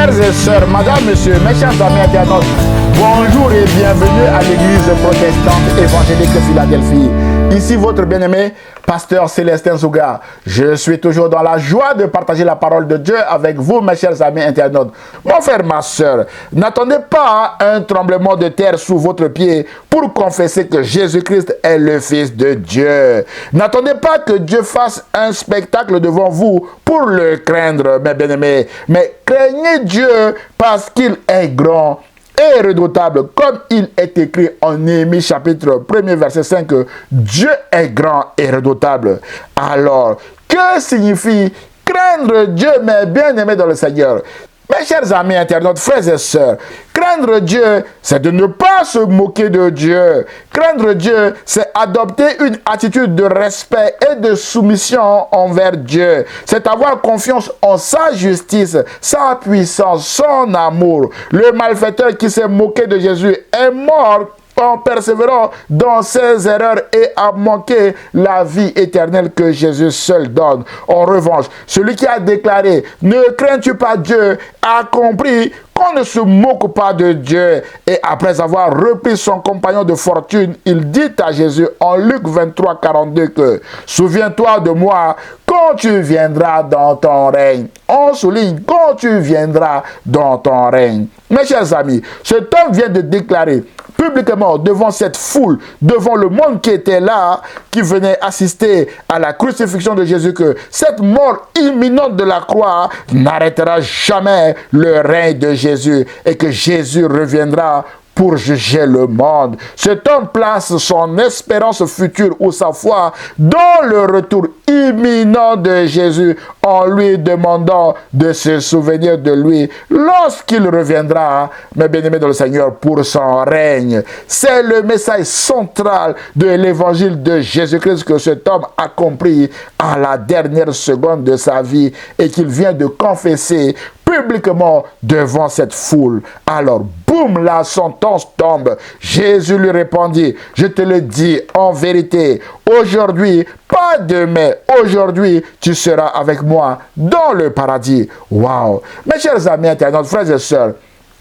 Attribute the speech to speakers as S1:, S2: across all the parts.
S1: Frères et sœurs, madame, monsieur, mes chers amis internautes, bonjour et bienvenue à l'église protestante évangélique Philadelphie. Ici votre bien-aimé, pasteur Célestin Souga. Je suis toujours dans la joie de partager la parole de Dieu avec vous, mes chers amis internautes. Mon frère, ma sœur, n'attendez pas un tremblement de terre sous votre pied pour confesser que Jésus-Christ est le Fils de Dieu. N'attendez pas que Dieu fasse un spectacle devant vous pour le craindre, mes bien-aimés. Mais craignez Dieu parce qu'il est grand et redoutable, comme il est écrit en Néhémie chapitre 1er verset 5, que Dieu est grand et redoutable. Alors, que signifie craindre Dieu, mes bien-aimés dans le Seigneur? Mes chers amis internautes, frères et sœurs, craindre Dieu, c'est de ne pas se moquer de Dieu. Craindre Dieu, c'est adopter une attitude de respect et de soumission envers Dieu. C'est avoir confiance en sa justice, sa puissance, son amour. Le malfaiteur qui s'est moqué de Jésus est mort en persévérant dans ses erreurs et a manqué la vie éternelle que Jésus seul donne. En revanche, celui qui a déclaré « Ne crains-tu pas Dieu » a compris qu'on ne se moque pas de Dieu. Et après avoir repris son compagnon de fortune, il dit à Jésus en Luc 23, 42 que « Souviens-toi de moi quand tu viendras dans ton règne. » On souligne « Quand tu viendras dans ton règne. » Mes chers amis, cet homme vient de déclarer publiquement devant cette foule, devant le monde qui était là, qui venait assister à la crucifixion de Jésus, que cette mort imminente de la croix n'arrêtera jamais le règne de Jésus et que Jésus reviendra pour juger le monde. Cet homme place son espérance future ou sa foi dans le retour imminent de Jésus en lui demandant de se souvenir de lui lorsqu'il reviendra, mes bien-aimés dans le Seigneur, pour son règne. C'est le message central de l'évangile de Jésus-Christ que cet homme a compris à la dernière seconde de sa vie et qu'il vient de confesser publiquement devant cette foule. Alors, boum, la sentence tombe. Jésus lui répondit, je te le dis en vérité, aujourd'hui, pas demain, aujourd'hui, tu seras avec moi dans le paradis. Waouh! Mes chers amis internautes, frères et sœurs,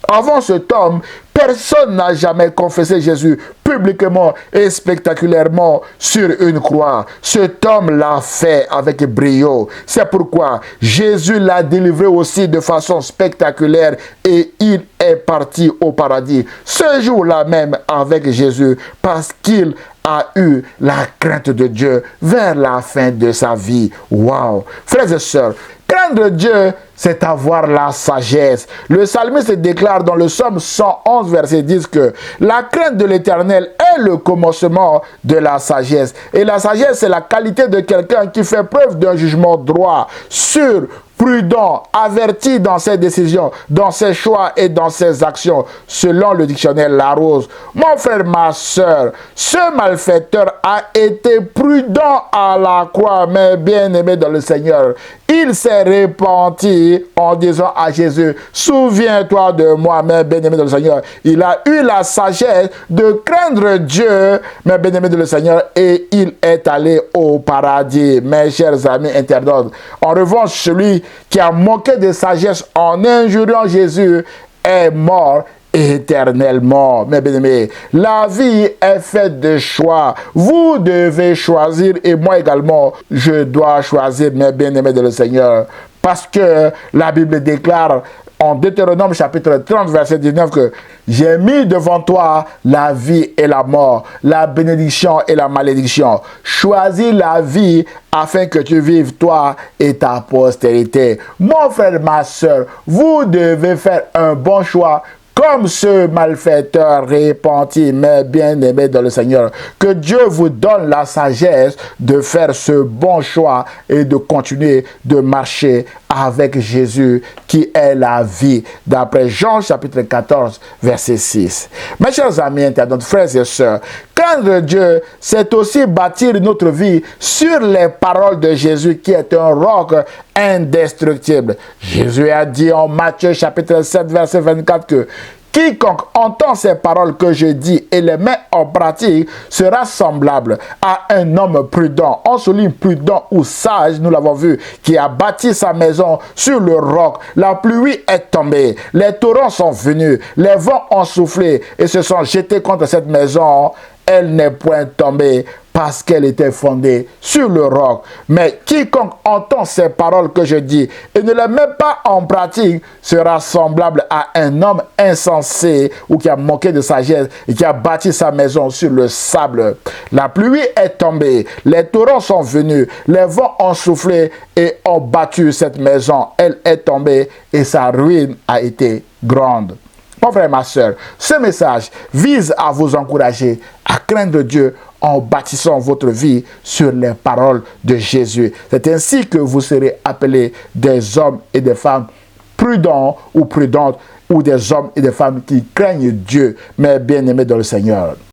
S1: avant cet homme, personne n'a jamais confessé Jésus publiquement et spectaculairement sur une croix. Cet homme l'a fait avec brio. C'est pourquoi Jésus l'a délivré aussi de façon spectaculaire et il est parti au paradis ce jour-là même avec Jésus parce qu'il a eu la crainte de Dieu vers la fin de sa vie. Waouh! Frères et sœurs, craindre Dieu, c'est avoir la sagesse. Le psalmiste déclare dans le psaume 111, verset 10 que la crainte de l'Éternel est le commencement de la sagesse. Et la sagesse, c'est la qualité de quelqu'un qui fait preuve d'un jugement droit, sûr, prudent, averti dans ses décisions, dans ses choix et dans ses actions, selon le dictionnaire Larousse. Mon frère, ma soeur, ce malfaiteur a été prudent à la croix, mais bien-aimé dans le Seigneur. Il s'est repenti en disant à Jésus, souviens-toi de moi, mais bien-aimé dans le Seigneur. Il a eu la sagesse de craindre Dieu, mais bien-aimé dans le Seigneur, et il est allé au paradis, mes chers amis internautes. En revanche, celui qui a manqué de sagesse en injuriant Jésus est mort éternellement. Mes bien-aimés, la vie est faite de choix. Vous devez choisir et moi également, je dois choisir, mes bien-aimés de le Seigneur. Parce que la Bible déclare en Deutéronome chapitre 30 verset 19 que j'ai mis devant toi la vie et la mort, la bénédiction et la malédiction. Choisis la vie afin que tu vives toi et ta postérité. Mon frère, ma soeur, vous devez faire un bon choix comme ce malfaiteur repenti, mais bien-aimé dans le Seigneur. Que Dieu vous donne la sagesse de faire ce bon choix et de continuer de marcher avec Jésus qui est la vie, d'après Jean chapitre 14, verset 6. Mes chers amis internautes, frères et sœurs, craindre Dieu, c'est aussi bâtir notre vie sur les paroles de Jésus qui est un roc indestructible. Jésus a dit en Matthieu chapitre 7, verset 24 que quiconque entend ces paroles que je dis et les met en pratique sera semblable à un homme prudent. On souligne prudent ou sage, nous l'avons vu, qui a bâti sa maison sur le roc. La pluie est tombée, les torrents sont venus, les vents ont soufflé et se sont jetés contre cette maison. Elle n'est point tombée parce qu'elle était fondée sur le roc. Mais quiconque entend ces paroles que je dis et ne les met pas en pratique sera semblable à un homme insensé ou qui a manqué de sagesse et qui a bâti sa maison sur le sable. La pluie est tombée, les torrents sont venus, les vents ont soufflé et ont battu cette maison. Elle est tombée et sa ruine a été grande. Mon frère, ma soeur, ce message vise à vous encourager à craindre Dieu en bâtissant votre vie sur les paroles de Jésus. C'est ainsi que vous serez appelés des hommes et des femmes prudents ou prudentes, ou des hommes et des femmes qui craignent Dieu, mais bien-aimés dans le Seigneur.